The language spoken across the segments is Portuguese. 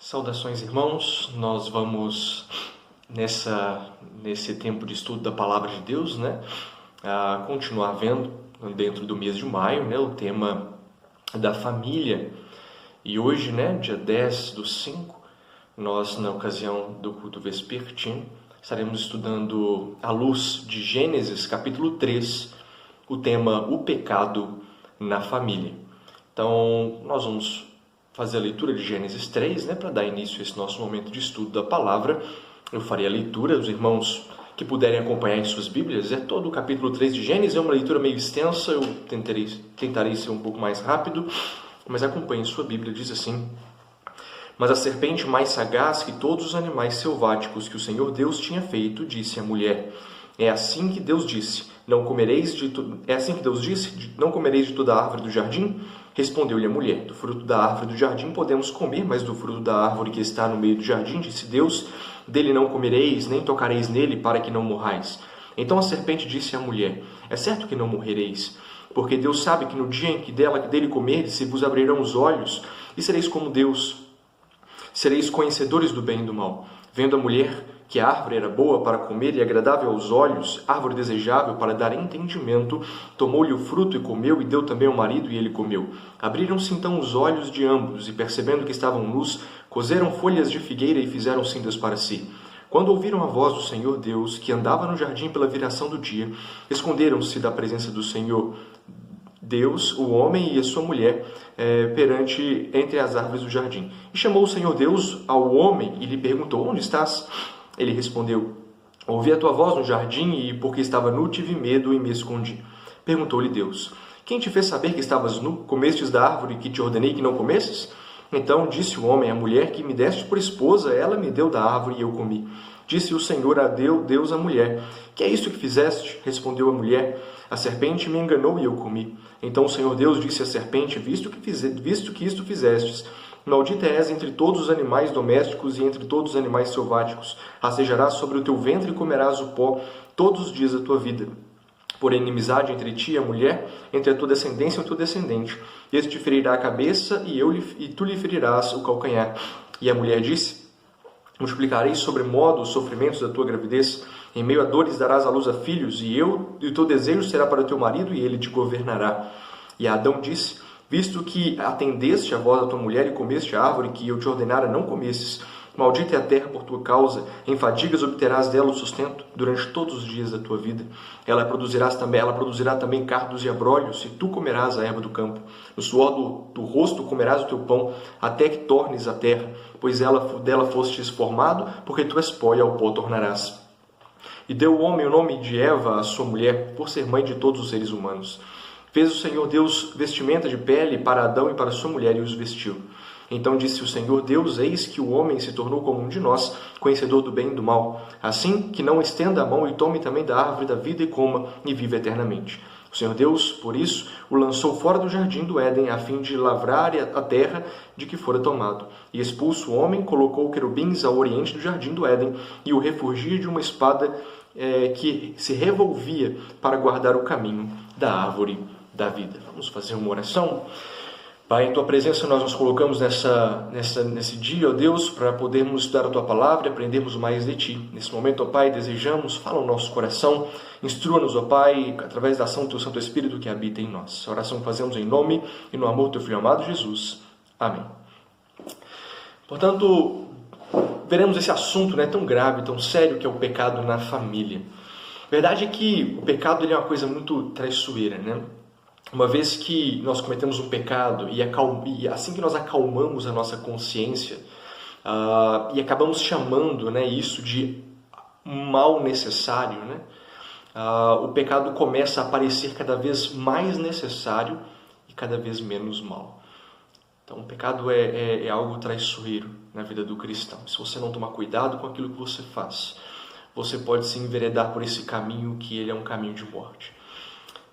Saudações, irmãos. Nós vamos nesse tempo de estudo da Palavra de Deus, continuar vendo dentro do mês de maio, o tema da família. E hoje, dia 10/5, nós, na ocasião do culto vespertino, estaremos estudando à luz de Gênesis, capítulo 3, o tema O Pecado na Família. Então, nós vamos fazer a leitura de Gênesis 3, para dar início a esse nosso momento de estudo da palavra. Eu farei a leitura, os irmãos que puderem acompanhar em suas Bíblias, todo o capítulo 3 de Gênesis, é uma leitura meio extensa, eu tentarei ser um pouco mais rápido, mas acompanhe em sua Bíblia, diz assim: Mas a serpente mais sagaz que todos os animais selváticos que o Senhor Deus tinha feito, disse à mulher: É assim que Deus disse, não comereis de toda a árvore do jardim? Respondeu-lhe a mulher: Do fruto da árvore do jardim podemos comer, mas do fruto da árvore que está no meio do jardim, disse Deus, dele não comereis, nem tocareis nele, para que não morrais. Então a serpente disse à mulher: É certo que não morrereis, porque Deus sabe que no dia em que dele comerdes, se vos abrirão os olhos, e sereis como Deus. Sereis conhecedores do bem e do mal. Vendo a mulher que a árvore era boa para comer e agradável aos olhos, árvore desejável para dar entendimento, tomou-lhe o fruto e comeu, e deu também ao marido, e ele comeu. Abriram-se então os olhos de ambos, e percebendo que estavam nus, coseram folhas de figueira e fizeram cintas para si. Quando ouviram a voz do Senhor Deus, que andava no jardim pela viração do dia, esconderam-se da presença do Senhor Deus, o homem e a sua mulher, entre as árvores do jardim. E chamou o Senhor Deus ao homem e lhe perguntou: Onde estás? Ele respondeu: Ouvi a tua voz no jardim e, porque estava nu, tive medo e me escondi. Perguntou-lhe Deus: Quem te fez saber que estavas nu? Comestes da árvore que te ordenei que não comesses? Então disse o homem: A mulher que me deste por esposa, ela me deu da árvore e eu comi. Disse o Senhor a Deus à mulher: Que é isto que fizeste? Respondeu a mulher: A serpente me enganou e eu comi. Então o Senhor Deus disse à serpente: Visto que isto fizestes, maldita és entre todos os animais domésticos e entre todos os animais selváticos. Rastejarás sobre o teu ventre e comerás o pó todos os dias da tua vida. Porém, inimizade entre ti e a mulher, entre a tua descendência e o teu descendente. Este te ferirá a cabeça e tu lhe ferirás o calcanhar. E a mulher disse: Multiplicarei sobremodo os sofrimentos da tua gravidez. Em meio a dores darás à luz a filhos, e o teu desejo será para o teu marido, e ele te governará. E Adão disse: Visto que atendeste a voz da tua mulher e comeste a árvore que eu te ordenara não comesses, maldita é a terra por tua causa, em fadigas obterás dela o sustento durante todos os dias da tua vida. Ela produzirá também cardos e abrolhos, e tu comerás a erva do campo. No suor do rosto comerás o teu pão, até que tornes a terra, pois dela fostes formado, porque tu és pó e ao pó tornarás. E deu o homem o nome de Eva à sua mulher, por ser mãe de todos os seres humanos. Fez o Senhor Deus vestimenta de pele para Adão e para sua mulher, e os vestiu. Então disse o Senhor Deus: Eis que o homem se tornou como um de nós, conhecedor do bem e do mal. Assim que não estenda a mão e tome também da árvore da vida e coma, e viva eternamente. O Senhor Deus, por isso, o lançou fora do jardim do Éden, a fim de lavrar a terra de que fora tomado. E expulso o homem, colocou querubins ao oriente do jardim do Éden, e o refulgia de uma espada que se revolvia para guardar o caminho da árvore da vida. Vamos fazer uma oração? Pai, em Tua presença nós nos colocamos nesse dia, ó Deus, para podermos estudar a Tua palavra e aprendermos mais de Ti. Nesse momento, ó Pai, desejamos, fala o nosso coração, instrua-nos, ó Pai, através da ação do Teu Santo Espírito que habita em nós. A oração que fazemos em nome e no amor do Teu Filho amado Jesus. Amém. Portanto, veremos esse assunto tão grave, tão sério, que é o pecado na família. A verdade é que o pecado ele é uma coisa muito traiçoeira, Uma vez que nós cometemos um pecado e assim que nós acalmamos a nossa consciência e acabamos chamando isso de um mal necessário, o pecado começa a parecer cada vez mais necessário e cada vez menos mal. Então o pecado é algo traiçoeiro na vida do cristão. Se você não tomar cuidado com aquilo que você faz, você pode se enveredar por esse caminho que ele é um caminho de morte.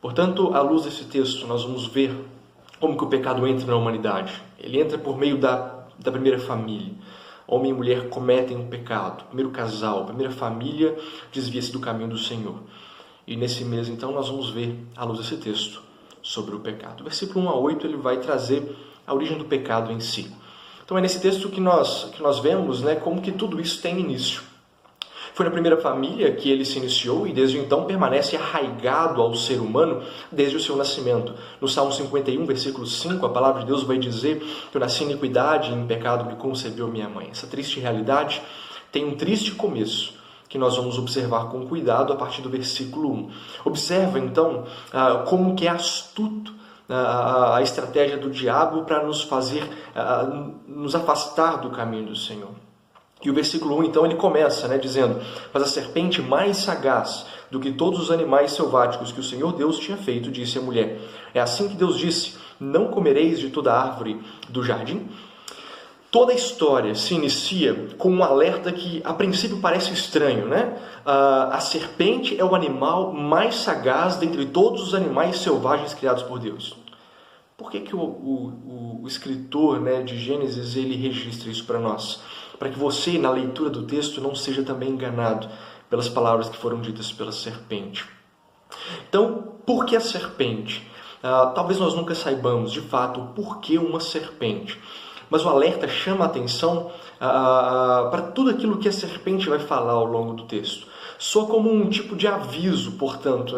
Portanto, à luz desse texto, nós vamos ver como que o pecado entra na humanidade. Ele entra por meio da primeira família. Homem e mulher cometem um pecado. Primeiro casal, primeira família desvia-se do caminho do Senhor. E nesse mês, então, nós vamos ver, à luz desse texto, sobre o pecado. O versículo 1 a 8 ele vai trazer a origem do pecado em si. Então é nesse texto que nós vemos, né, como que tudo isso tem início. Foi na primeira família que ele se iniciou e desde então permanece arraigado ao ser humano desde o seu nascimento. No Salmo 51, versículo 5, a palavra de Deus vai dizer que eu nasci em iniquidade e em pecado me concebeu minha mãe. Essa triste realidade tem um triste começo, que nós vamos observar com cuidado a partir do versículo 1. Observa, então, como que é astuto a estratégia do diabo para nos fazer nos afastar do caminho do Senhor. E o versículo 1, então, ele começa dizendo: mas a serpente mais sagaz do que todos os animais selváticos que o Senhor Deus tinha feito, disse à mulher. É assim que Deus disse: não comereis de toda árvore do jardim? Toda a história se inicia com um alerta que a princípio parece estranho, né? A serpente é o animal mais sagaz dentre todos os animais selvagens criados por Deus. Por que o escritor de Gênesis ele registra isso para nós? Para que você, na leitura do texto, não seja também enganado pelas palavras que foram ditas pela serpente. Então, por que a serpente? Talvez nós nunca saibamos, de fato, o porquê uma serpente. Mas o alerta chama a atenção para tudo aquilo que a serpente vai falar ao longo do texto. Soa como um tipo de aviso, portanto,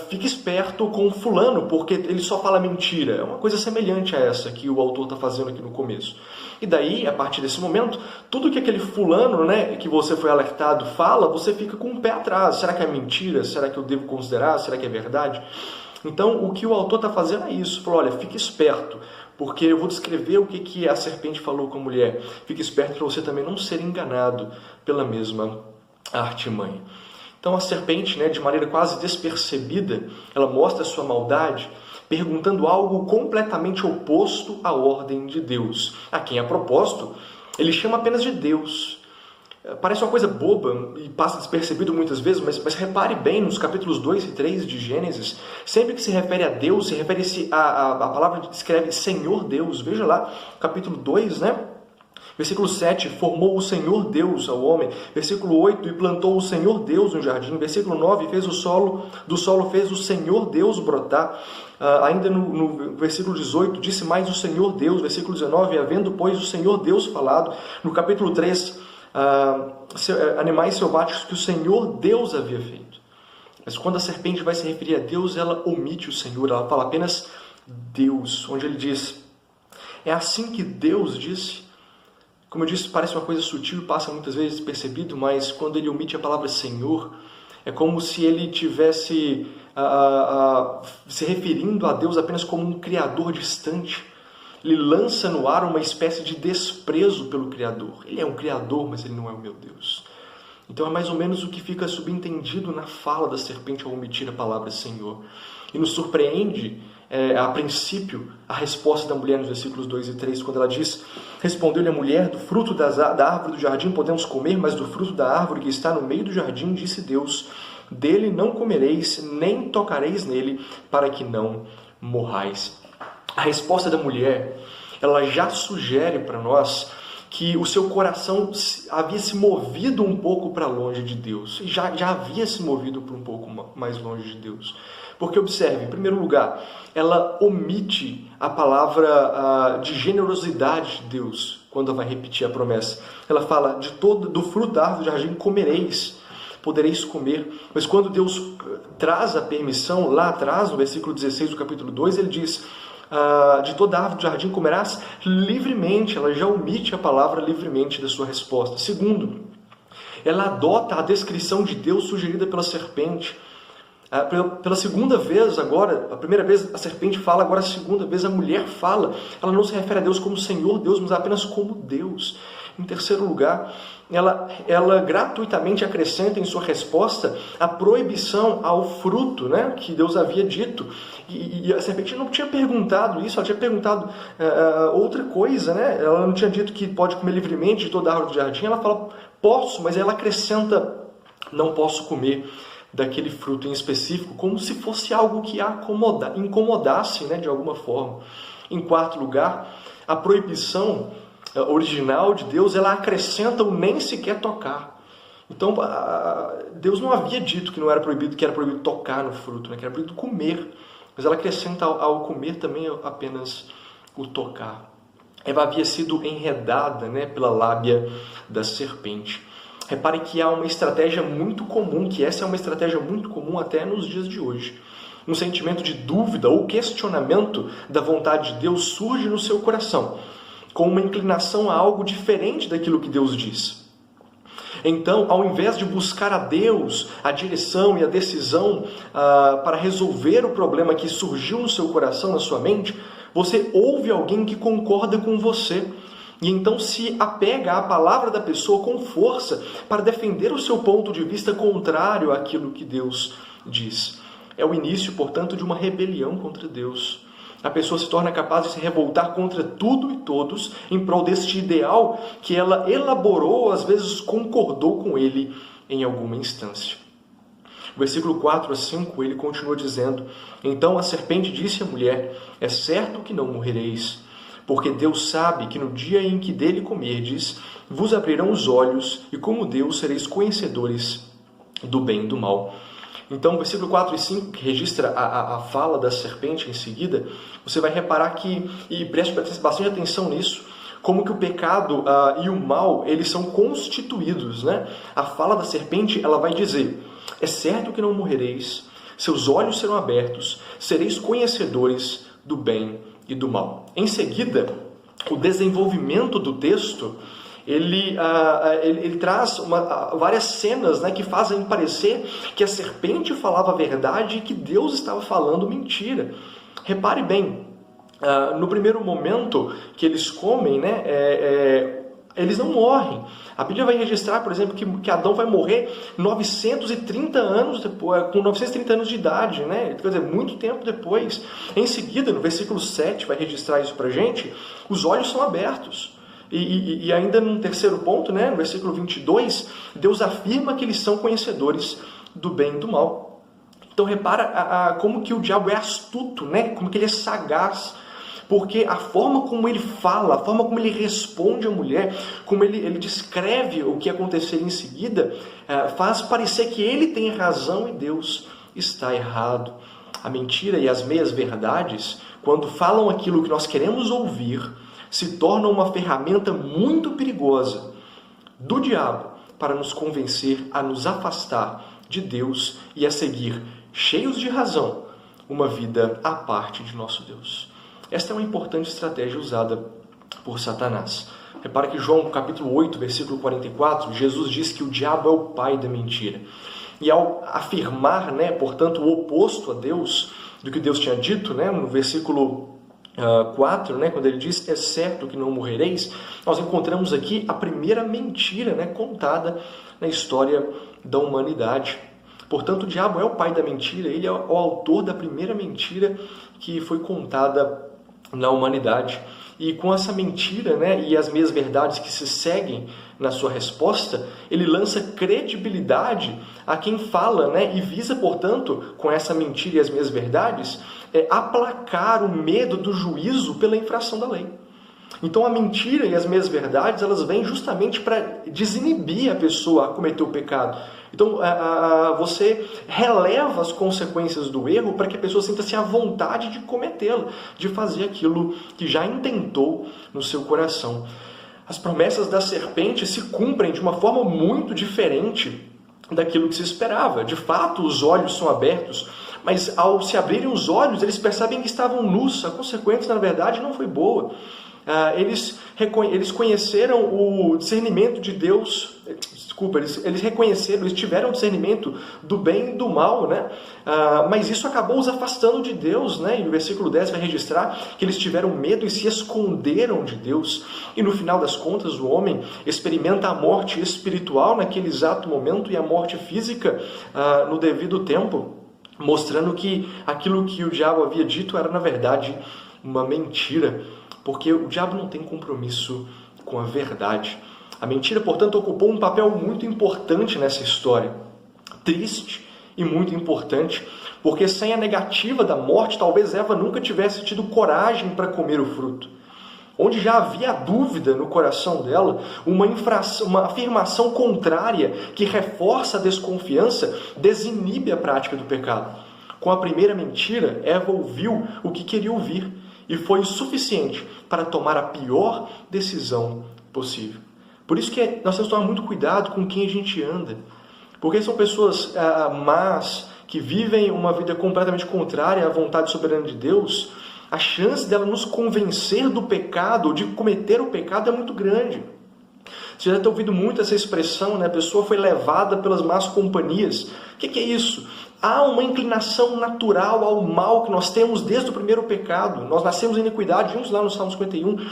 fique esperto com fulano, porque ele só fala mentira. É uma coisa semelhante a essa que o autor está fazendo aqui no começo. E daí, a partir desse momento, tudo que aquele fulano que você foi alertado fala, você fica com o pé atrás. Será que é mentira? Será que eu devo considerar? Será que é verdade? Então, o que o autor está fazendo é isso. Falou, olha, fique esperto, porque eu vou descrever o que a serpente falou com a mulher. Fique esperto para você também não ser enganado pela mesma artimanha. Então a serpente, de maneira quase despercebida, ela mostra a sua maldade, perguntando algo completamente oposto à ordem de Deus, a quem, a propósito, ele chama apenas de Deus. Parece uma coisa boba e passa despercebido muitas vezes, mas repare bem nos capítulos 2 e 3 de Gênesis, sempre que se refere a Deus, se refere a palavra que descreve Senhor Deus. Veja lá, capítulo 2, Versículo 7, formou o Senhor Deus ao homem. Versículo 8, e plantou o Senhor Deus no jardim. Versículo 9, do solo fez o Senhor Deus brotar. Ainda no versículo 18, disse mais o Senhor Deus. Versículo 19, havendo, pois, o Senhor Deus falado. No capítulo 3, animais selváticos que o Senhor Deus havia feito. Mas quando a serpente vai se referir a Deus, ela omite o Senhor, ela fala apenas Deus, onde ele diz: é assim que Deus disse. Como eu disse, parece uma coisa sutil e passa muitas vezes despercebido, mas quando ele omite a palavra Senhor, é como se ele tivesse se referindo a Deus apenas como um Criador distante. Ele lança no ar uma espécie de desprezo pelo Criador. Ele é um Criador, mas ele não é o meu Deus. Então é mais ou menos o que fica subentendido na fala da serpente ao omitir a palavra Senhor. E nos surpreende, a princípio, a resposta da mulher nos versículos 2 e 3, quando ela diz: respondeu-lhe a mulher, do fruto da árvore do jardim podemos comer, mas do fruto da árvore que está no meio do jardim, disse Deus, dele não comereis, nem tocareis nele, para que não morrais. A resposta da mulher, ela já sugere para nós que o seu coração havia se movido um pouco para longe de Deus. E já havia se movido para um pouco mais longe de Deus. Porque, observe, em primeiro lugar, ela omite a palavra de generosidade de Deus, quando ela vai repetir a promessa. Ela fala, do fruto da árvore do jardim comereis, podereis comer. Mas quando Deus traz a permissão, lá atrás, no versículo 16 do capítulo 2, ele diz: de toda árvore do jardim comerás livremente. Ela já omite a palavra livremente da sua resposta. Segundo, ela adota a descrição de Deus sugerida pela serpente. Pela segunda vez agora, a primeira vez a serpente fala, agora a segunda vez a mulher fala. Ela não se refere a Deus como Senhor Deus, mas apenas como Deus. Em terceiro lugar, ela gratuitamente acrescenta em sua resposta a proibição ao fruto, que Deus havia dito. E a serpente não tinha perguntado isso, ela tinha perguntado outra coisa. Ela não tinha dito que pode comer livremente de toda a árvore do jardim. Ela fala, posso, mas ela acrescenta, não posso comer daquele fruto em específico, como se fosse algo que a incomodasse, de alguma forma. Em quarto lugar, a proibição original de Deus, ela acrescenta o nem sequer tocar. Então, Deus não havia dito que era proibido tocar no fruto, que era proibido comer, mas ela acrescenta ao comer também apenas o tocar. Eva havia sido enredada, né, pela lábia da serpente. Repare que há uma estratégia muito comum, que essa é uma estratégia muito comum até nos dias de hoje. Um sentimento de dúvida ou questionamento da vontade de Deus surge no seu coração, com uma inclinação a algo diferente daquilo que Deus diz. Então, ao invés de buscar a Deus, a direção e a decisão para resolver o problema que surgiu no seu coração, na sua mente, você ouve alguém que concorda com você. E então se apega à palavra da pessoa com força para defender o seu ponto de vista contrário àquilo que Deus diz. É o início, portanto, de uma rebelião contra Deus. A pessoa se torna capaz de se revoltar contra tudo e todos em prol deste ideal que ela elaborou, às vezes concordou com ele em alguma instância. O versículo 4 a 5, ele continua dizendo: Então a serpente disse à mulher: É certo que não morrereis, porque Deus sabe que no dia em que dele comerdes, vos abrirão os olhos, e como Deus sereis conhecedores do bem e do mal. Então, o versículo 4 e 5, que registra a fala da serpente em seguida, você vai reparar que, e preste bastante atenção nisso, como que o pecado e o mal, eles são constituídos, né? A fala da serpente, ela vai dizer: É certo que não morrereis, seus olhos serão abertos, sereis conhecedores do bem e do mal. Em seguida, o desenvolvimento do texto, ele traz várias cenas, né, que fazem parecer que a serpente falava a verdade e que Deus estava falando mentira. Repare bem, no primeiro momento que eles comem, né, eles não morrem. A Bíblia vai registrar, por exemplo, que Adão vai morrer 930 anos depois, com 930 anos de idade, né? Quer dizer, muito tempo depois. Em seguida, no versículo 7, vai registrar isso para a gente, os olhos são abertos. E ainda no terceiro ponto, né, no versículo 22, Deus afirma que eles são conhecedores do bem e do mal. Então repara como que o diabo é astuto, né? Como que ele é sagaz. Porque a forma como ele fala, a forma como ele responde à mulher, como ele descreve o que acontecer em seguida, faz parecer que ele tem razão e Deus está errado. A mentira e as meias-verdades, quando falam aquilo que nós queremos ouvir, se tornam uma ferramenta muito perigosa do diabo para nos convencer a nos afastar de Deus e a seguir, cheios de razão, uma vida à parte de nosso Deus. Esta é uma importante estratégia usada por Satanás. Repara que João, capítulo 8, versículo 44, Jesus diz que o diabo é o pai da mentira. E ao afirmar, né, portanto, o oposto a Deus, do que Deus tinha dito, né, no versículo 4, né, quando ele diz: É certo que não morrereis, nós encontramos aqui a primeira mentira, né, contada na história da humanidade. Portanto, o diabo é o pai da mentira, ele é o autor da primeira mentira que foi contada na humanidade. E com essa mentira, né, e as meias verdades que se seguem na sua resposta, ele lança credibilidade a quem fala, né, e visa, portanto, com essa mentira e as meias verdades, aplacar o medo do juízo pela infração da lei. Então a mentira e as meias verdades, elas vêm justamente para desinibir a pessoa a cometer o pecado. Então você releva as consequências do erro para que a pessoa sinta-se à vontade de cometê-lo, de fazer aquilo que já intentou no seu coração. As promessas da serpente se cumprem de uma forma muito diferente daquilo que se esperava. De fato, os olhos são abertos, mas ao se abrirem os olhos, eles percebem que estavam nus. A consequência, na verdade, não foi boa. Eles conheceram o discernimento de Deus, eles reconheceram, eles tiveram o discernimento do bem e do mal, né? Mas isso acabou os afastando de Deus, né? E o versículo 10 vai registrar que eles tiveram medo e se esconderam de Deus. E no final das contas, o homem experimenta a morte espiritual naquele exato momento e a morte física no devido tempo, mostrando que aquilo que o diabo havia dito era, na verdade, uma mentira. Porque o diabo não tem compromisso com a verdade. A mentira, portanto, ocupou um papel muito importante nessa história. Triste e muito importante, porque sem a negativa da morte, talvez Eva nunca tivesse tido coragem para comer o fruto. Onde já havia dúvida no coração dela, uma afirmação contrária que reforça a desconfiança, desinibe a prática do pecado. Com a primeira mentira, Eva ouviu o que queria ouvir. e foi o suficiente para tomar a pior decisão possível. Por isso que nós temos que tomar muito cuidado com quem a gente anda, porque são pessoas más, que vivem uma vida completamente contrária à vontade soberana de Deus. A chance dela nos convencer do pecado, ou de cometer o pecado, é muito grande. Você já tem ouvido muito essa expressão, né? A pessoa foi levada pelas más companhias. O que é isso? Há uma inclinação natural ao mal que nós temos desde o primeiro pecado. Nós nascemos em iniquidade, vimos lá no Salmo 51.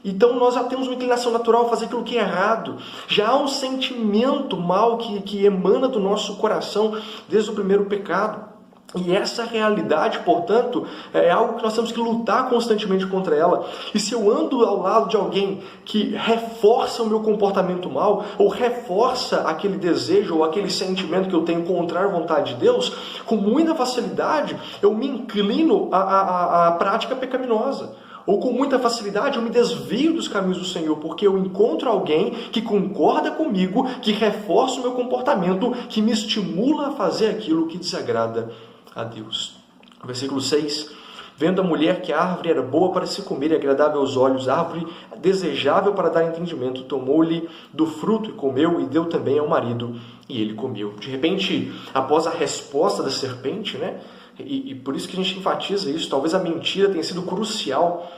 Então nós já temos uma inclinação natural a fazer aquilo que é errado. Já há um sentimento mal que emana do nosso coração desde o primeiro pecado. E essa realidade, portanto, é algo que nós temos que lutar constantemente contra ela. E se eu ando ao lado de alguém que reforça o meu comportamento mal, ou reforça aquele desejo ou aquele sentimento que eu tenho contra a vontade de Deus, com muita facilidade eu me inclino à prática pecaminosa. Ou com muita facilidade eu me desvio dos caminhos do Senhor, porque eu encontro alguém que concorda comigo, que reforça o meu comportamento, que me estimula a fazer aquilo que desagrada a Deus. Versículo 6. Vendo a mulher que a árvore era boa para se comer e agradável aos olhos, árvore desejável para dar entendimento, tomou-lhe do fruto e comeu, e deu também ao marido, e ele comeu. De repente, após a resposta da serpente, né? E por isso que a gente enfatiza isso, talvez a mentira tenha sido crucial,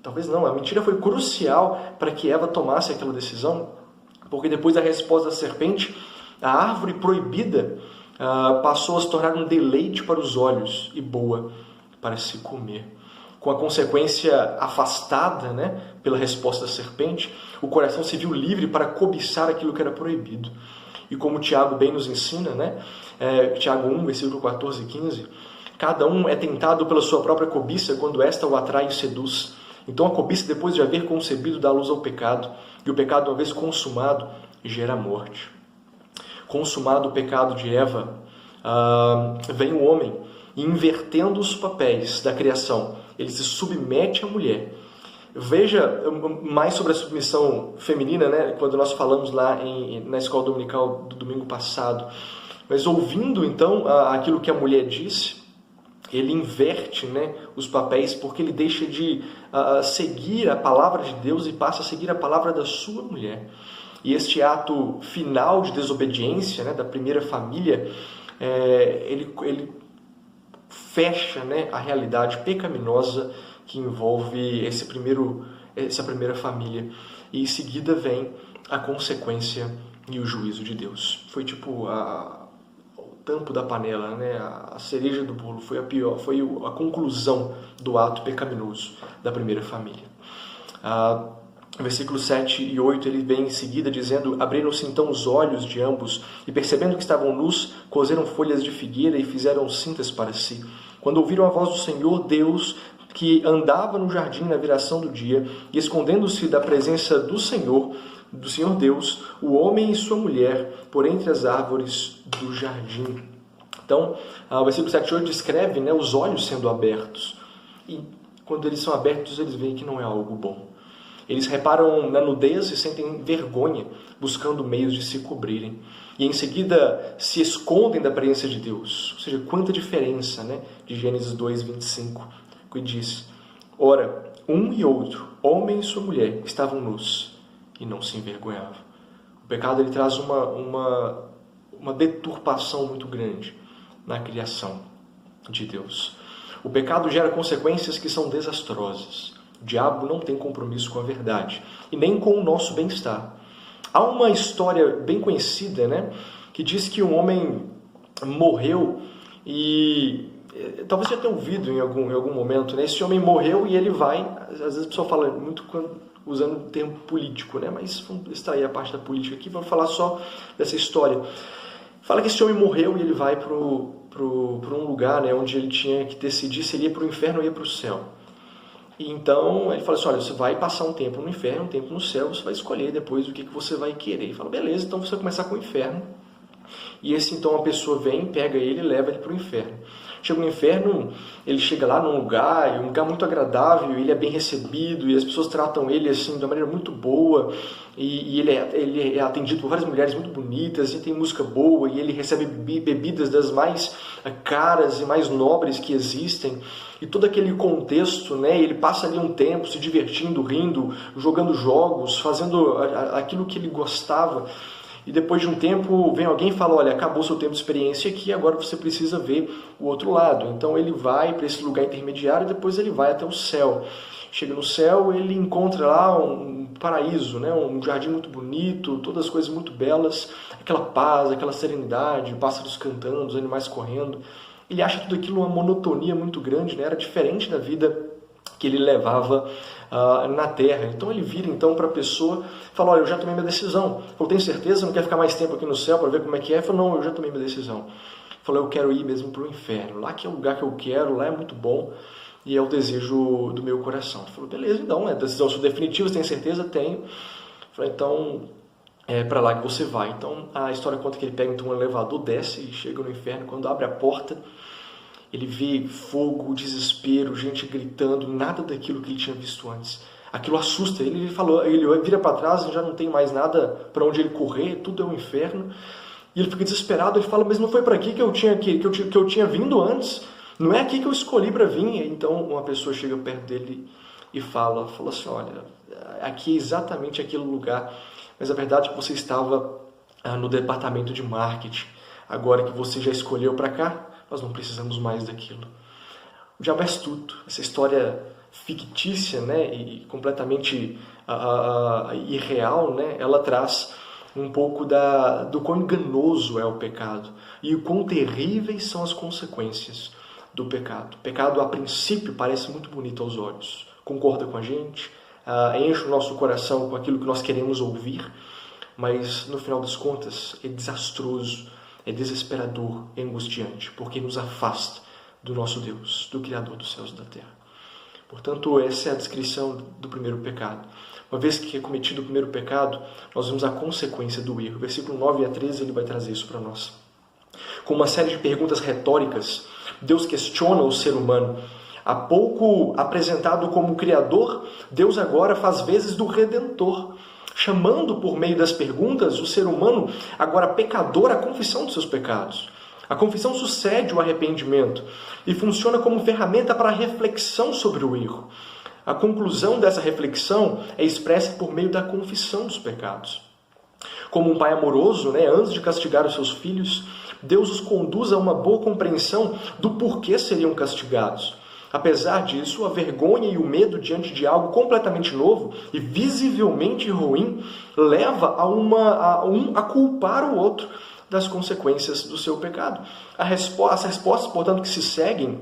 talvez não, a mentira foi crucial para que Eva tomasse aquela decisão, porque depois da resposta da serpente, a árvore proibida passou a se tornar um deleite para os olhos e boa para se comer. Com a consequência afastada, né, pela resposta da serpente, o coração se viu livre para cobiçar aquilo que era proibido. E como Tiago bem nos ensina, né, Tiago 1, versículo 14 e 15, cada um é tentado pela sua própria cobiça quando esta o atrai e seduz. Então a cobiça, depois de haver concebido, dá luz ao pecado, e o pecado, uma vez consumado, gera morte. Consumado o pecado de Eva, vem o homem, e invertendo os papéis da criação, ele se submete à mulher. Veja mais sobre a submissão feminina, né, quando nós falamos lá na escola dominical do domingo passado. Mas ouvindo então aquilo que a mulher disse, ele inverte, né, os papéis, porque ele deixa de seguir a palavra de Deus e passa a seguir a palavra da sua mulher. E este ato final de desobediência, né, da primeira família, ele fecha, né, a realidade pecaminosa que envolve essa primeira família. E em seguida vem a consequência e o juízo de Deus. Foi tipo o tampo da panela, né, a cereja do bolo, foi a conclusão do ato pecaminoso da primeira família. Versículos 7 e 8, ele vem em seguida dizendo: abriram-se então os olhos de ambos, e percebendo que estavam nus, coseram folhas de figueira e fizeram cintas para si. Quando ouviram a voz do Senhor Deus, que andava no jardim na viração do dia, e escondendo-se da presença do Senhor Deus, o homem e sua mulher, por entre as árvores do jardim. Então, o versículo 7 e 8 descreve, né, os olhos sendo abertos. E quando eles são abertos, eles veem que não é algo bom. Eles reparam na nudez e sentem vergonha, buscando meios de se cobrirem. E em seguida se escondem da presença de Deus. Ou seja, quanta diferença, né, de Gênesis 2, 25, que diz: ora, um e outro, homem e sua mulher, estavam nus e não se envergonhavam. O pecado ele traz uma deturpação muito grande na criação de Deus. O pecado gera consequências que são desastrosas. O diabo não tem compromisso com a verdade e nem com o nosso bem-estar. Há uma história bem conhecida, né, que diz que um homem morreu e... talvez já tenha ouvido em algum momento, né? Esse homem morreu e ele vai... Às vezes a pessoa fala muito usando o termo político, né? Mas vamos extrair a parte da política aqui, vamos falar só dessa história. Fala que esse homem morreu e ele vai para um lugar, né, onde ele tinha que decidir se ele ia para o inferno ou ia para o céu. E então ele fala assim: olha, você vai passar um tempo no inferno, um tempo no céu, você vai escolher depois o que você vai querer. Ele fala: beleza, então você vai começar com o inferno. E então a pessoa vem, pega ele e leva ele para o inferno. chega no inferno, ele chega lá num lugar, um lugar muito agradável, ele é bem recebido, e as pessoas tratam ele assim de uma maneira muito boa, e ele é atendido por várias mulheres muito bonitas, e tem música boa, e ele recebe bebidas das mais caras e mais nobres que existem, e todo aquele contexto, né, ele passa ali um tempo se divertindo, rindo, jogando jogos, fazendo aquilo que ele gostava. E depois de um tempo vem alguém e fala, olha, acabou seu tempo de experiência aqui, agora você precisa ver o outro lado. Então ele vai para esse lugar intermediário e depois ele vai até o céu. Chega no céu, ele encontra lá um paraíso, né? Um jardim muito bonito, todas as coisas muito belas, aquela paz, aquela serenidade, pássaros cantando, os animais correndo. Ele acha tudo aquilo uma monotonia muito grande, né? Era diferente da vida que ele levava na terra. Então ele vira então para a pessoa e fala, olha, eu já tomei minha decisão. Eu tenho certeza, não quer ficar mais tempo aqui no céu para ver como é que é? Ele falou, não, eu já tomei minha decisão. Ele falou, eu quero ir mesmo para o inferno. Lá que é o lugar que eu quero, lá é muito bom e é o desejo do meu coração. Ele falou, beleza, então, é decisão sua definitiva, você tem certeza? Tenho. Ele falou, então, é para lá que você vai. Então a história conta que ele pega então um elevador, desce e chega no inferno. Quando abre a porta, ele vê fogo, desespero, gente gritando, nada daquilo que ele tinha visto antes. Aquilo assusta ele, ele vira para trás, já não tem mais nada para onde ele correr, tudo é um inferno. E ele fica desesperado, ele fala, mas não foi para aqui que eu tinha vindo antes? Não é aqui que eu escolhi para vir? Então uma pessoa chega perto dele e fala assim, olha, aqui é exatamente aquele lugar, mas a verdade é que você estava no departamento de marketing. Agora que você já escolheu para cá, nós não precisamos mais daquilo. O diabo é astuto. Essa história fictícia, né, e completamente irreal, né, ela traz um pouco do quão enganoso é o pecado e o quão terríveis são as consequências do pecado. O pecado, a princípio, parece muito bonito aos olhos. Concorda com a gente, enche o nosso coração com aquilo que nós queremos ouvir, mas, no final das contas, é desastroso, é desesperador, é angustiante, porque nos afasta do nosso Deus, do Criador dos céus e da terra. Portanto, essa é a descrição do primeiro pecado. Uma vez que é cometido o primeiro pecado, nós vemos a consequência do erro. Versículo 9 a 13, ele vai trazer isso para nós. Com uma série de perguntas retóricas, Deus questiona o ser humano. Há pouco apresentado como Criador, Deus agora faz vezes do Redentor, chamando por meio das perguntas o ser humano, agora pecador, à confissão dos seus pecados. A confissão sucede o arrependimento e funciona como ferramenta para a reflexão sobre o erro. A conclusão dessa reflexão é expressa por meio da confissão dos pecados. Como um pai amoroso, antes de castigar os seus filhos, Deus os conduz a uma boa compreensão do porquê seriam castigados. Apesar disso, a vergonha e o medo diante de algo completamente novo e visivelmente ruim leva a culpar o outro das consequências do seu pecado. As respostas, portanto, que se seguem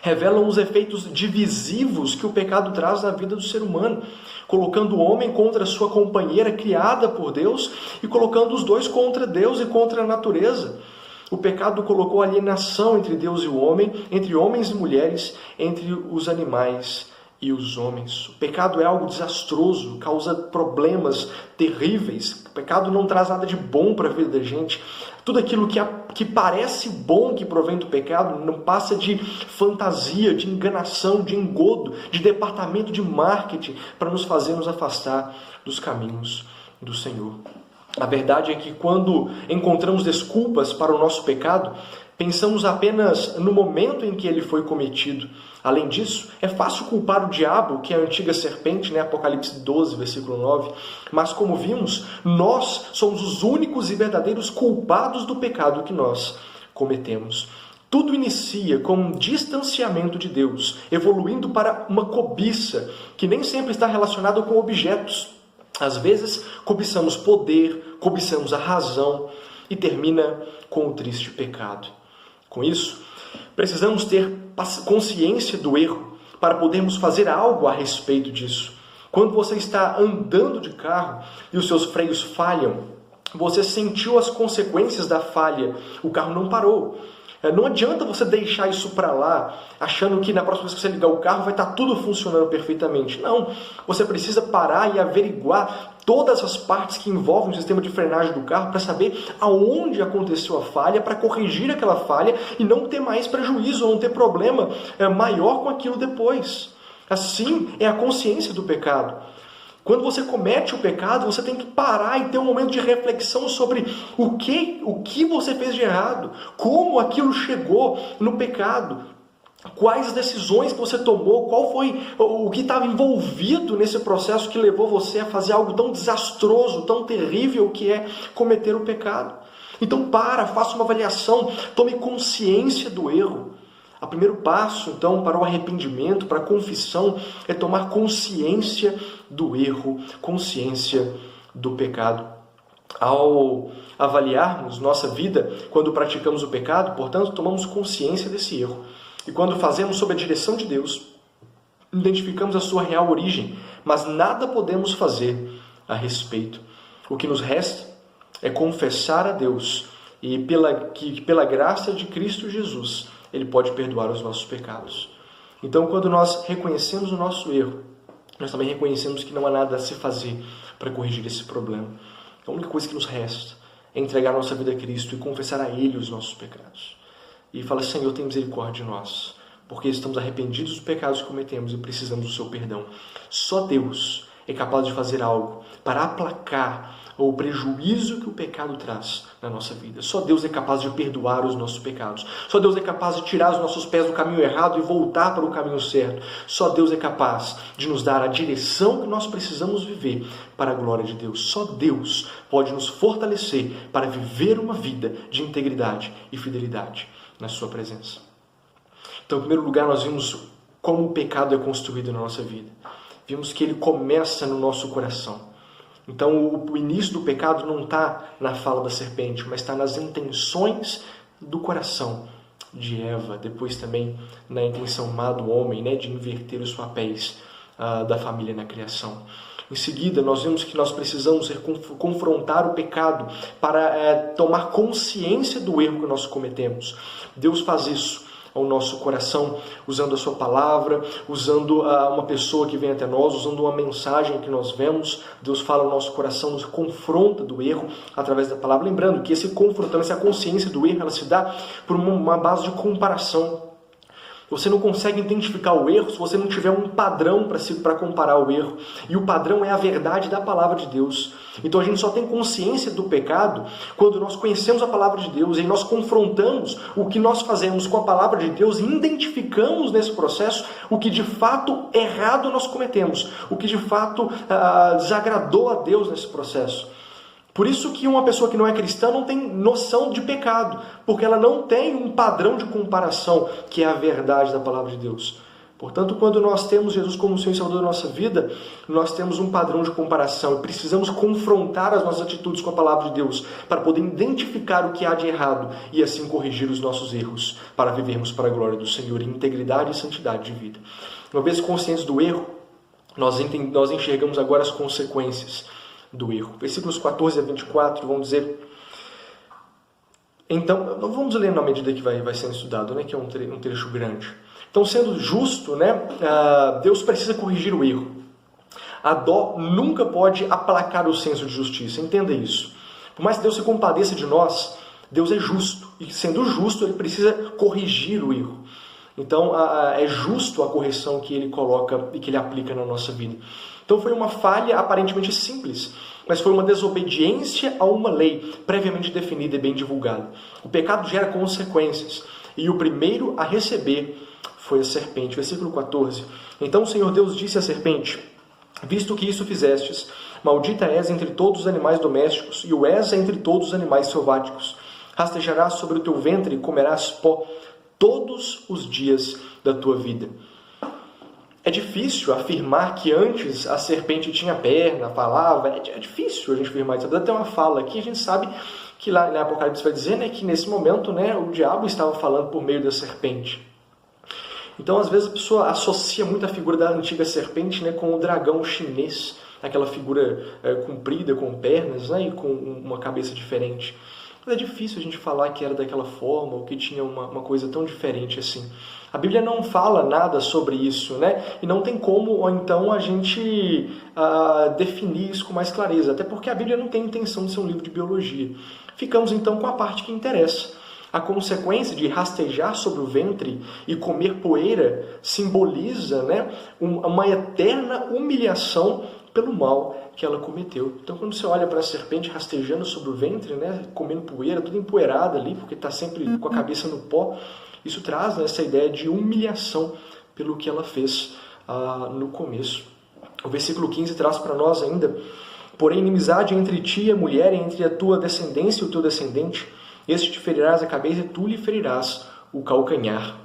revelam os efeitos divisivos que o pecado traz na vida do ser humano, colocando o homem contra a sua companheira criada por Deus e colocando os dois contra Deus e contra a natureza. O pecado colocou alienação entre Deus e o homem, entre homens e mulheres, entre os animais e os homens. O pecado é algo desastroso, causa problemas terríveis. O pecado não traz nada de bom para a vida da gente. Tudo aquilo que parece bom que provém do pecado não passa de fantasia, de enganação, de engodo, de departamento de marketing para nos fazer nos afastar dos caminhos do Senhor. A verdade é que quando encontramos desculpas para o nosso pecado, pensamos apenas no momento em que ele foi cometido. Além disso, é fácil culpar o diabo, que é a antiga serpente, Apocalipse 12, versículo 9. Mas como vimos, nós somos os únicos e verdadeiros culpados do pecado que nós cometemos. Tudo inicia com um distanciamento de Deus, evoluindo para uma cobiça, que nem sempre está relacionada com objetos. Às vezes, cobiçamos poder, cobiçamos a razão e termina com o triste pecado. Com isso, precisamos ter consciência do erro para podermos fazer algo a respeito disso. Quando você está andando de carro e os seus freios falham, você sentiu as consequências da falha, o carro não parou. Não adianta você deixar isso para lá, achando que na próxima vez que você ligar o carro vai estar tudo funcionando perfeitamente. Não, você precisa parar e averiguar todas as partes que envolvem o sistema de frenagem do carro para saber aonde aconteceu a falha, para corrigir aquela falha e não ter mais prejuízo, não ter problema maior com aquilo depois. Assim é a consciência do pecado. Quando você comete o pecado, você tem que parar e ter um momento de reflexão sobre o que você fez de errado, como aquilo chegou no pecado, quais decisões que você tomou, qual foi o que estava envolvido nesse processo que levou você a fazer algo tão desastroso, tão terrível que é cometer o pecado. Então faça uma avaliação, tome consciência do erro. O primeiro passo, então, para o arrependimento, para a confissão, é tomar consciência do erro, consciência do pecado. Ao avaliarmos nossa vida, quando praticamos o pecado, portanto, tomamos consciência desse erro. E quando fazemos sob a direção de Deus, identificamos a sua real origem, mas nada podemos fazer a respeito. O que nos resta é confessar a Deus e pela graça de Cristo Jesus, Ele pode perdoar os nossos pecados. Então, quando nós reconhecemos o nosso erro, nós também reconhecemos que não há nada a se fazer para corrigir esse problema. A única coisa que nos resta é entregar a nossa vida a Cristo e confessar a Ele os nossos pecados. E falar: Senhor, tem misericórdia de nós, porque estamos arrependidos dos pecados que cometemos e precisamos do seu perdão. Só Deus é capaz de fazer algo para aplacar o prejuízo que o pecado traz na nossa vida. Só Deus é capaz de perdoar os nossos pecados. Só Deus é capaz de tirar os nossos pés do caminho errado e voltar para o caminho certo. Só Deus é capaz de nos dar a direção que nós precisamos viver para a glória de Deus. Só Deus pode nos fortalecer para viver uma vida de integridade e fidelidade na sua presença. Então, em primeiro lugar, nós vimos como o pecado é construído na nossa vida. Vimos que ele começa no nosso coração. Então, o início do pecado não está na fala da serpente, mas está nas intenções do coração de Eva. Depois também na intenção má do homem, de inverter os papéis da família na criação. Em seguida, nós vimos que nós precisamos confrontar o pecado para tomar consciência do erro que nós cometemos. Deus faz isso ao nosso coração, usando a sua palavra, usando uma pessoa que vem até nós, usando uma mensagem que nós vemos. Deus fala ao nosso coração, nos confronta do erro através da palavra. Lembrando que esse confrontando, essa consciência do erro, ela se dá por uma base de comparação. Você não consegue identificar o erro se você não tiver um padrão para comparar o erro. E o padrão é a verdade da palavra de Deus. Então a gente só tem consciência do pecado quando nós conhecemos a palavra de Deus e nós confrontamos o que nós fazemos com a palavra de Deus e identificamos nesse processo o que de fato errado nós cometemos, o que de fato desagradou a Deus nesse processo. Por isso que uma pessoa que não é cristã não tem noção de pecado, porque ela não tem um padrão de comparação, que é a verdade da palavra de Deus. Portanto, quando nós temos Jesus como Senhor e Salvador da nossa vida, nós temos um padrão de comparação e precisamos confrontar as nossas atitudes com a palavra de Deus para poder identificar o que há de errado e assim corrigir os nossos erros para vivermos para a glória do Senhor em integridade e santidade de vida. Uma vez conscientes do erro, nós enxergamos agora as consequências do erro. Versículos 14 a 24 vão dizer... Então, vamos ler na medida que vai sendo estudado, que é um trecho grande. Então, sendo justo, Deus precisa corrigir o erro. A dó nunca pode aplacar o senso de justiça. Entenda isso. Por mais que Deus se compadeça de nós, Deus é justo. E sendo justo, Ele precisa corrigir o erro. Então, é justo a correção que Ele coloca e que Ele aplica na nossa vida. Então foi uma falha aparentemente simples, mas foi uma desobediência a uma lei previamente definida e bem divulgada. O pecado gera consequências, e o primeiro a receber foi a serpente. Versículo 14. Então o Senhor Deus disse à serpente: visto que isso fizestes, maldita és entre todos os animais domésticos, e o és entre todos os animais selváticos. Rastejarás sobre o teu ventre e comerás pó todos os dias da tua vida. É difícil afirmar que antes a serpente tinha perna, falava. É difícil a gente afirmar isso. Até uma fala aqui, a gente sabe que lá na Apocalipse vai dizer que nesse momento o diabo estava falando por meio da serpente. Então, às vezes, a pessoa associa muito a figura da antiga serpente com o dragão chinês, aquela figura comprida, com pernas e com uma cabeça diferente. Mas é difícil a gente falar que era daquela forma ou que tinha uma coisa tão diferente assim. A Bíblia não fala nada sobre isso, né? E não tem como, ou então, a gente definir isso com mais clareza, até porque a Bíblia não tem intenção de ser um livro de biologia. Ficamos então com a parte que interessa. A consequência de rastejar sobre o ventre e comer poeira simboliza, né, uma eterna humilhação pelo mal que ela cometeu. Então, quando você olha para a serpente rastejando sobre o ventre, né, comendo poeira, tudo empoeirada ali, porque está sempre com a cabeça no pó, isso traz, né, essa ideia de humilhação pelo que ela fez no começo. O versículo 15 traz para nós ainda: porém, inimizade entre ti e a mulher, e entre a tua descendência e o teu descendente, este te ferirás a cabeça e tu lhe ferirás o calcanhar.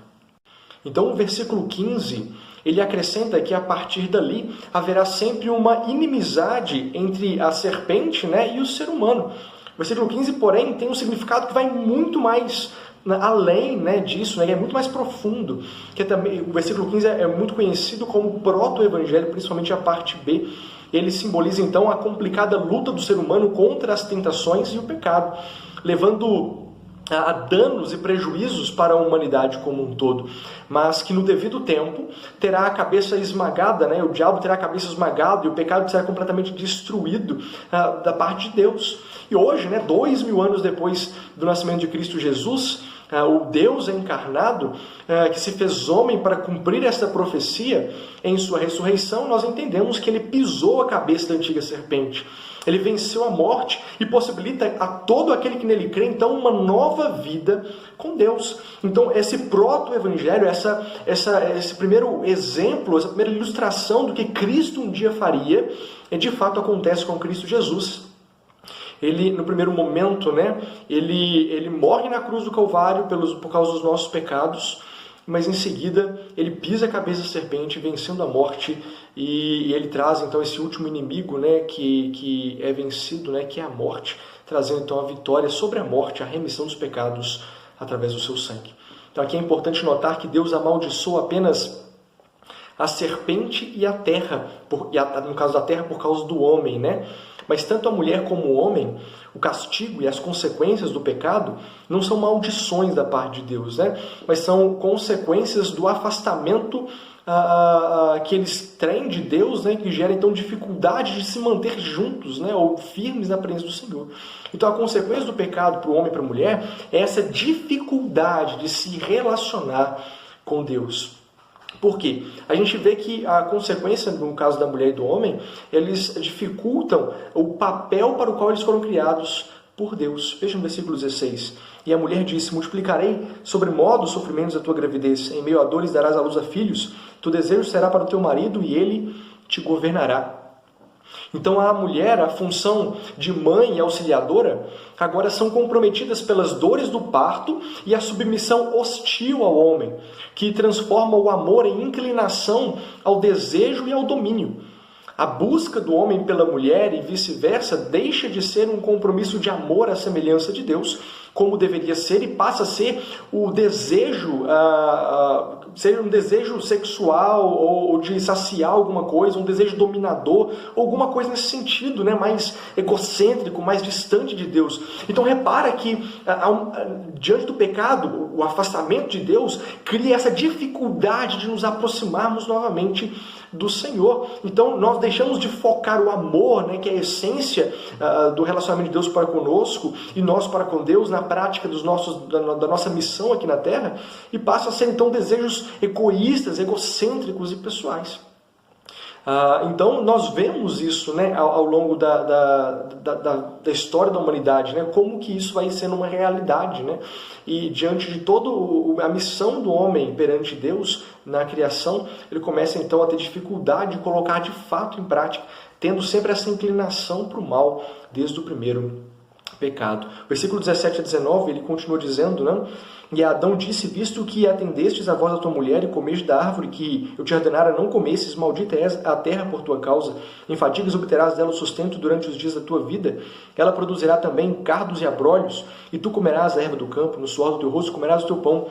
Então, o versículo 15, ele acrescenta que a partir dali haverá sempre uma inimizade entre a serpente, né, e o ser humano. O versículo 15, porém, tem um significado que vai muito mais além, né, disso, né, é muito mais profundo. Que também, o versículo 15 é muito conhecido como proto-evangelho, principalmente a parte B. Ele simboliza, então, a complicada luta do ser humano contra as tentações e o pecado, levando a danos e prejuízos para a humanidade como um todo, mas que no devido tempo terá a cabeça esmagada, né? O diabo terá a cabeça esmagada e o pecado será completamente destruído da parte de Deus. E hoje, né, 2000 anos depois do nascimento de Cristo Jesus, o Deus encarnado, que se fez homem para cumprir esta profecia, em sua ressurreição, nós entendemos que ele pisou a cabeça da antiga serpente. Ele venceu a morte e possibilita a todo aquele que nele crê, então, uma nova vida com Deus. Então, esse proto-evangelho, esse primeiro exemplo, essa primeira ilustração do que Cristo um dia faria, de fato acontece com Cristo Jesus. Ele, no primeiro momento, né, ele morre na cruz do Calvário por causa dos nossos pecados, mas em seguida ele pisa a cabeça da serpente, vencendo a morte, e ele traz então esse último inimigo, né, que é vencido, né, que é a morte, trazendo então a vitória sobre a morte, a remissão dos pecados através do seu sangue. Então aqui é importante notar que Deus amaldiçoou apenas a serpente e a terra, no caso da terra por causa do homem, né? Mas tanto a mulher como o homem, o castigo e as consequências do pecado não são maldições da parte de Deus, né? Mas são consequências do afastamento que eles têm de Deus, né? Que gera então dificuldade de se manter juntos, né? Ou firmes na presença do Senhor. Então a consequência do pecado para o homem e para a mulher é essa dificuldade de se relacionar com Deus. Por quê? A gente vê que a consequência, no caso da mulher e do homem, eles dificultam o papel para o qual eles foram criados por Deus. Veja no versículo 16. E a mulher disse: multiplicarei sobremodo os sofrimentos da tua gravidez, em meio a dores darás à luz a filhos, teu desejo será para o teu marido e ele te governará. Então a mulher, a função de mãe e auxiliadora, agora são comprometidas pelas dores do parto e a submissão hostil ao homem, que transforma o amor em inclinação ao desejo e ao domínio. A busca do homem pela mulher e vice-versa deixa de ser um compromisso de amor à semelhança de Deus, como deveria ser, e passa a ser o desejo, ser um desejo sexual ou de saciar alguma coisa, um desejo dominador, ou alguma coisa nesse sentido, né, mais egocêntrico, mais distante de Deus. Então repara que diante do pecado, o afastamento de Deus cria essa dificuldade de nos aproximarmos novamente do Senhor. Então nós deixamos de focar o amor, né, que é a essência do relacionamento de Deus para conosco e nós para com Deus na prática da nossa missão aqui na Terra, e passa a ser então desejos egoístas, egocêntricos e pessoais. Então nós vemos isso, né, ao longo da história da humanidade, né, como que isso vai sendo uma realidade, né? E diante de toda a missão do homem perante Deus na criação, ele começa então a ter dificuldade de colocar de fato em prática, tendo sempre essa inclinação para o mal desde o primeiro pecado. Versículo 17 a 19, ele continua dizendo, né? E Adão disse: visto que atendestes a voz da tua mulher e comeste da árvore que eu te ordenara não comesses, maldita és a terra por tua causa, em fadigas obterás dela o sustento durante os dias da tua vida, ela produzirá também cardos e abrolhos, e tu comerás a erva do campo, no suor do teu rosto comerás o teu pão,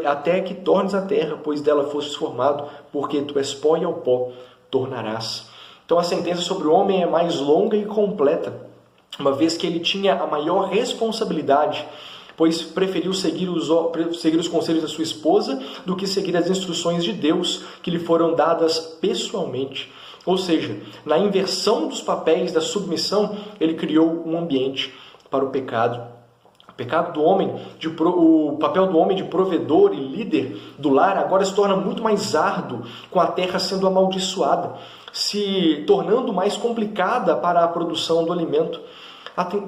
até que tornes a terra, pois dela fostes formado, porque tu és pó e ao pó tornarás. Então a sentença sobre o homem é mais longa e completa. uma vez que ele tinha a maior responsabilidade, pois preferiu seguir os conselhos da sua esposa do que seguir as instruções de Deus que lhe foram dadas pessoalmente. Ou seja, na inversão dos papéis da submissão, ele criou um ambiente para o pecado. O papel do homem de provedor e líder do lar agora se torna muito mais árduo, com a terra sendo amaldiçoada, se tornando mais complicada para a produção do alimento.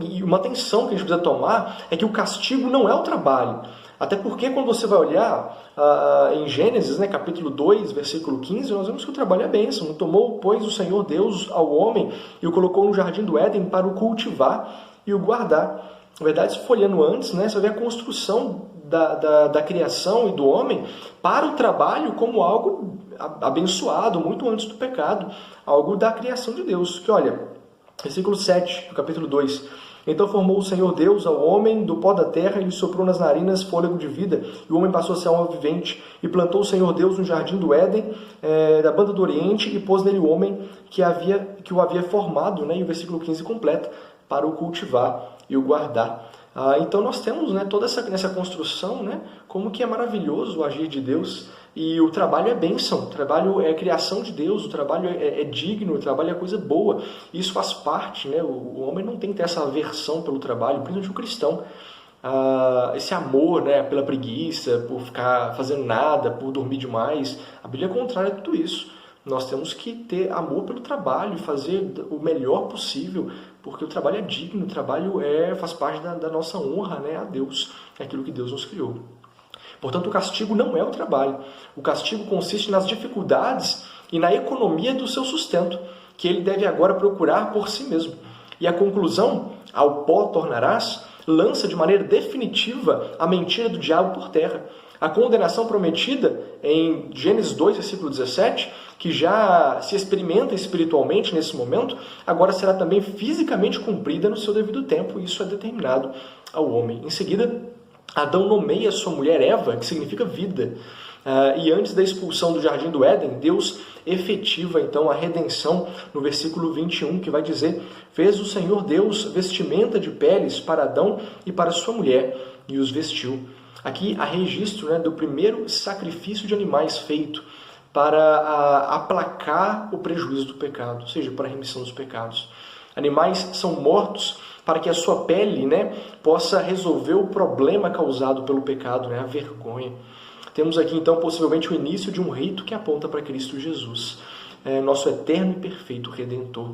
E uma atenção que a gente precisa tomar é que o castigo não é o trabalho. Até porque quando você vai olhar em Gênesis, né, capítulo 2, versículo 15, nós vemos que o trabalho é bênção. Não tomou, pois, o Senhor Deus ao homem e o colocou no jardim do Éden para o cultivar e o guardar. Na verdade, se for olhando antes, né, você vê a construção da criação e do homem para o trabalho como algo abençoado, muito antes do pecado, algo da criação de Deus. Que olha, versículo 7 do capítulo 2. Então formou o Senhor Deus ao homem do pó da terra e lhe soprou nas narinas fôlego de vida, e o homem passou a ser alma vivente. E plantou o Senhor Deus no jardim do Éden, da banda do Oriente, e pôs nele o homem que o havia formado, né? E o versículo 15 completa, para o cultivar e o guardar. Então nós temos, né, toda essa construção, né, como que é maravilhoso o agir de Deus. E o trabalho é bênção, o trabalho é criação de Deus, o trabalho é digno, o trabalho é coisa boa. Isso faz parte, né? O homem não tem que ter essa aversão pelo trabalho, principalmente o cristão. Esse amor, né, pela preguiça, por ficar fazendo nada, por dormir demais. A Bíblia é contrária a tudo isso. Nós temos que ter amor pelo trabalho, fazer o melhor possível, porque o trabalho é digno, o trabalho faz parte da nossa honra, né, a Deus, é aquilo que Deus nos criou. Portanto, o castigo não é o trabalho. O castigo consiste nas dificuldades e na economia do seu sustento, que ele deve agora procurar por si mesmo. E a conclusão, ao pó tornarás, lança de maneira definitiva a mentira do diabo por terra. A condenação prometida em Gênesis 2, versículo 17, que já se experimenta espiritualmente nesse momento, agora será também fisicamente cumprida no seu devido tempo, e isso é determinado ao homem. Em seguida, Adão nomeia sua mulher Eva, que significa vida. E antes da expulsão do jardim do Éden, Deus efetiva então a redenção no versículo 21, que vai dizer: fez o Senhor Deus vestimenta de peles para Adão e para sua mulher, e os vestiu. Aqui há registro, né, do primeiro sacrifício de animais feito para aplacar o prejuízo do pecado, ou seja, para a remissão dos pecados. Animais são mortos para que a sua pele, né, possa resolver o problema causado pelo pecado, né, a vergonha. Temos aqui, então, possivelmente o início de um rito que aponta para Cristo Jesus, nosso eterno e perfeito Redentor.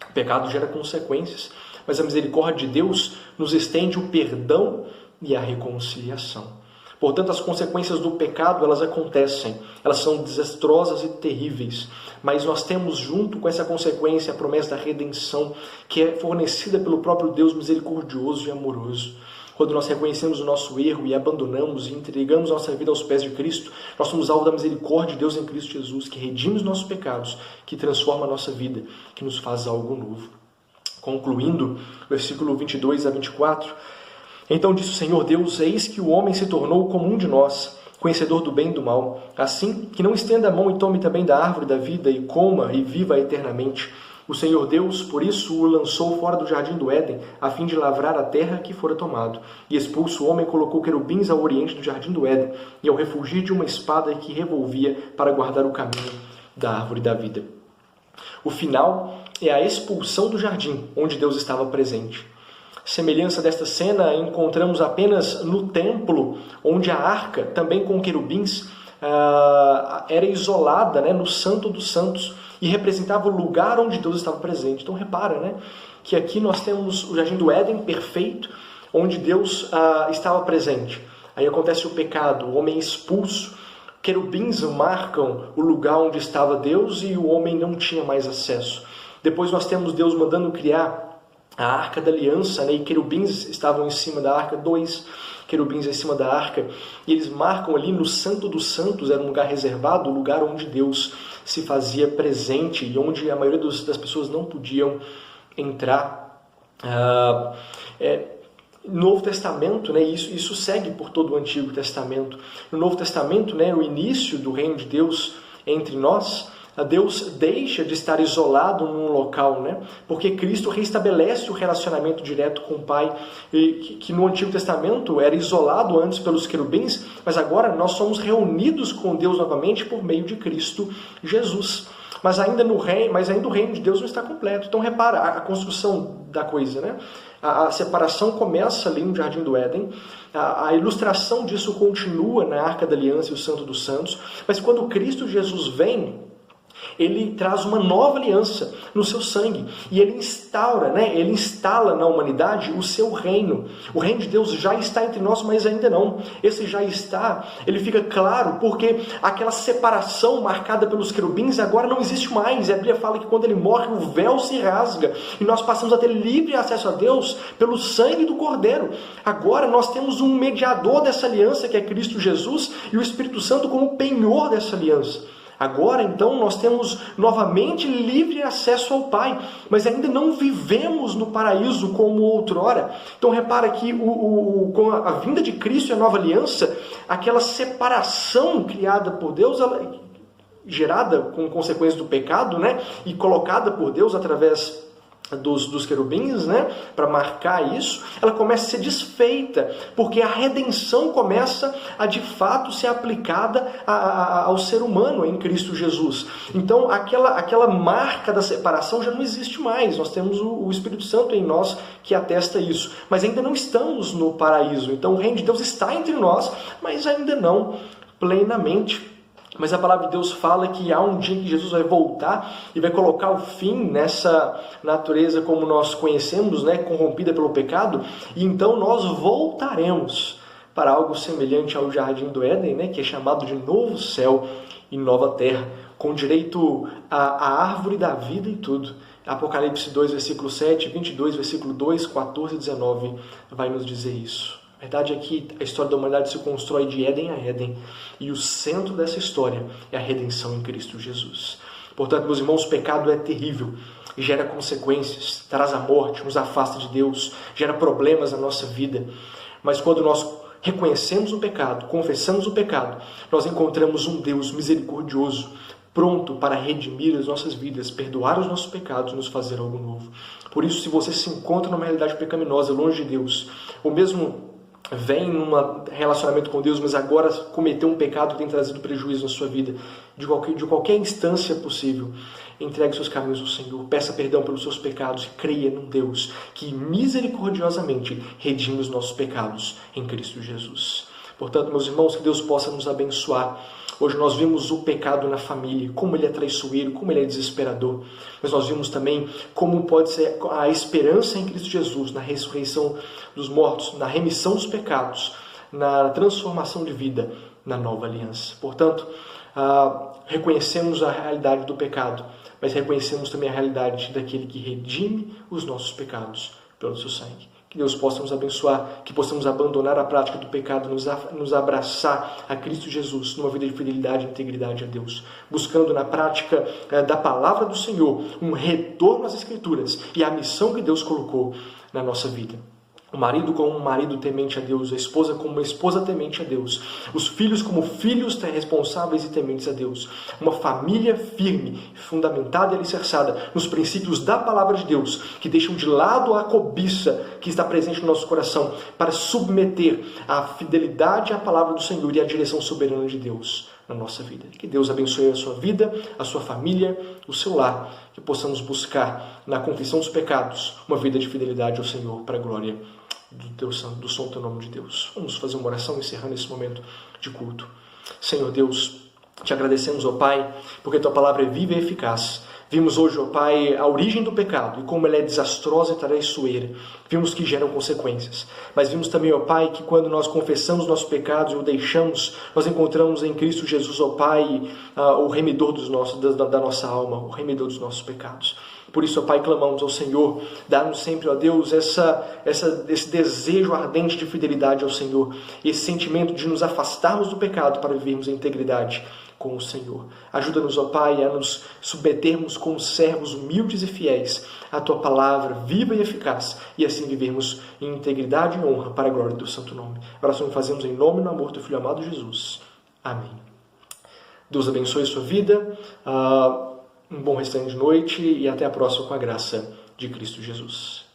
O pecado gera consequências, mas a misericórdia de Deus nos estende o perdão e a reconciliação. Portanto, as consequências do pecado, elas acontecem, elas são desastrosas e terríveis, mas nós temos junto com essa consequência a promessa da redenção, que é fornecida pelo próprio Deus misericordioso e amoroso. Quando nós reconhecemos o nosso erro e abandonamos e entregamos nossa vida aos pés de Cristo, nós somos alvo da misericórdia de Deus em Cristo Jesus, que redime os nossos pecados, que transforma a nossa vida, que nos faz algo novo. Concluindo, versículo 22 a 24, então disse o Senhor Deus: eis que o homem se tornou como um de nós, conhecedor do bem e do mal. Assim, que não estenda a mão e tome também da árvore da vida e coma e viva eternamente. O Senhor Deus, por isso, o lançou fora do jardim do Éden, a fim de lavrar a terra que fora tomado. E expulso o homem, colocou querubins ao oriente do jardim do Éden, e ao refugir de uma espada que revolvia para guardar o caminho da árvore da vida. O final é a expulsão do jardim, onde Deus estava presente. Semelhança desta cena encontramos apenas no templo, onde a arca, também com querubins, era isolada, né, no Santo dos Santos, e representava o lugar onde Deus estava presente. Então repara, né, que aqui nós temos o jardim do Éden perfeito, onde Deus estava presente. Aí acontece o pecado, o homem é expulso, querubins marcam o lugar onde estava Deus e o homem não tinha mais acesso. Depois nós temos Deus mandando criar a Arca da Aliança, né? E querubins estavam em cima da arca, 2 querubins em cima da arca, e eles marcam ali no Santo dos Santos, era um lugar reservado, o lugar onde Deus se fazia presente e onde a maioria das pessoas não podiam entrar. No Novo Testamento, né, isso segue por todo o Antigo Testamento. No Novo Testamento, né, o início do reino de Deus entre nós, Deus deixa de estar isolado num local, né? Porque Cristo restabelece o relacionamento direto com o Pai, que no Antigo Testamento era isolado antes pelos querubins, mas agora nós somos reunidos com Deus novamente por meio de Cristo Jesus. Mas ainda o reino de Deus não está completo. Então repara a construção da coisa, né? A separação começa ali no Jardim do Éden, a ilustração disso continua na Arca da Aliança e o Santo dos Santos, mas quando Cristo Jesus vem, ele traz uma nova aliança no seu sangue. E ele instaura, ele instala na humanidade o seu reino. O reino de Deus já está entre nós, mas ainda não. Esse já está, ele fica claro, porque aquela separação marcada pelos querubins agora não existe mais. A Bíblia fala que quando ele morre, o véu se rasga. E nós passamos a ter livre acesso a Deus pelo sangue do Cordeiro. Agora nós temos um mediador dessa aliança, que é Cristo Jesus, e o Espírito Santo como penhor dessa aliança. Agora, então, nós temos novamente livre acesso ao Pai, mas ainda não vivemos no paraíso como outrora. Então, repara que com a vinda de Cristo e a nova aliança, aquela separação criada por Deus, gerada com consequências do pecado, e colocada por Deus através dos querubins, para marcar isso, ela começa a ser desfeita, porque a redenção começa a de fato ser aplicada ao ser humano em Cristo Jesus. Então aquela marca da separação já não existe mais. Nós temos o Espírito Santo em nós que atesta isso, mas ainda não estamos no paraíso. Então o reino de Deus está entre nós, mas ainda não plenamente. Mas a palavra de Deus fala que há um dia que Jesus vai voltar e vai colocar o fim nessa natureza como nós conhecemos, corrompida pelo pecado, e então nós voltaremos para algo semelhante ao Jardim do Éden, que é chamado de novo céu e nova terra, com direito à árvore da vida e tudo. Apocalipse 2, versículo 7, 22, versículo 2, 14 e 19 vai nos dizer isso. A verdade é que a história da humanidade se constrói de Éden a Éden, e o centro dessa história é a redenção em Cristo Jesus. Portanto, meus irmãos, o pecado é terrível, gera consequências, traz a morte, nos afasta de Deus, gera problemas na nossa vida. Mas quando nós reconhecemos o pecado, confessamos o pecado, nós encontramos um Deus misericordioso, pronto para redimir as nossas vidas, perdoar os nossos pecados e nos fazer algo novo. Por isso, se você se encontra numa realidade pecaminosa, longe de Deus, ou mesmo vem num relacionamento com Deus, mas agora cometeu um pecado que tem trazido prejuízo na sua vida, de qualquer instância possível, entregue seus caminhos ao Senhor, peça perdão pelos seus pecados e creia num Deus que misericordiosamente redime os nossos pecados em Cristo Jesus. Portanto, meus irmãos, que Deus possa nos abençoar. Hoje nós vimos o pecado na família, como ele é traiçoeiro, como ele é desesperador. Mas nós vimos também como pode ser a esperança em Cristo Jesus, na ressurreição dos mortos, na remissão dos pecados, na transformação de vida, na nova aliança. Portanto, reconhecemos a realidade do pecado, mas reconhecemos também a realidade daquele que redime os nossos pecados pelo seu sangue. Que Deus possa nos abençoar, que possamos abandonar a prática do pecado, nos abraçar a Cristo Jesus numa vida de fidelidade e integridade a Deus, buscando na prática da palavra do Senhor um retorno às Escrituras e à missão que Deus colocou na nossa vida. O marido como um marido temente a Deus, a esposa como uma esposa temente a Deus, os filhos como filhos responsáveis e tementes a Deus. Uma família firme, fundamentada e alicerçada nos princípios da palavra de Deus, que deixam de lado a cobiça que está presente no nosso coração, para submeter a fidelidade à palavra do Senhor e à direção soberana de Deus na nossa vida. Que Deus abençoe a sua vida, a sua família, o seu lar, que possamos buscar na confissão dos pecados uma vida de fidelidade ao Senhor para a glória do santo nome de Deus. Vamos fazer uma oração encerrando esse momento de culto. Senhor Deus, te agradecemos, ó Pai, porque tua palavra é viva e eficaz. Vimos hoje, ó Pai, a origem do pecado e como ela é desastrosa e traiçoeira. Vimos que geram consequências. Mas vimos também, ó Pai, que quando nós confessamos nossos pecados e o deixamos, nós encontramos em Cristo Jesus, ó Pai, o remidor da nossa alma, o remidor dos nossos pecados. Por isso, ó Pai, clamamos ao Senhor, dá-nos sempre, ó Deus, esse desejo ardente de fidelidade ao Senhor, esse sentimento de nos afastarmos do pecado para vivermos em integridade com o Senhor. Ajuda-nos, ó Pai, a nos submetermos como servos humildes e fiéis à Tua palavra viva e eficaz, e assim vivermos em integridade e honra para a glória do Santo Nome. A oração que fazemos em nome e no amor do Filho amado Jesus. Amém. Deus abençoe a sua vida, um bom restante de noite e até a próxima com a graça de Cristo Jesus.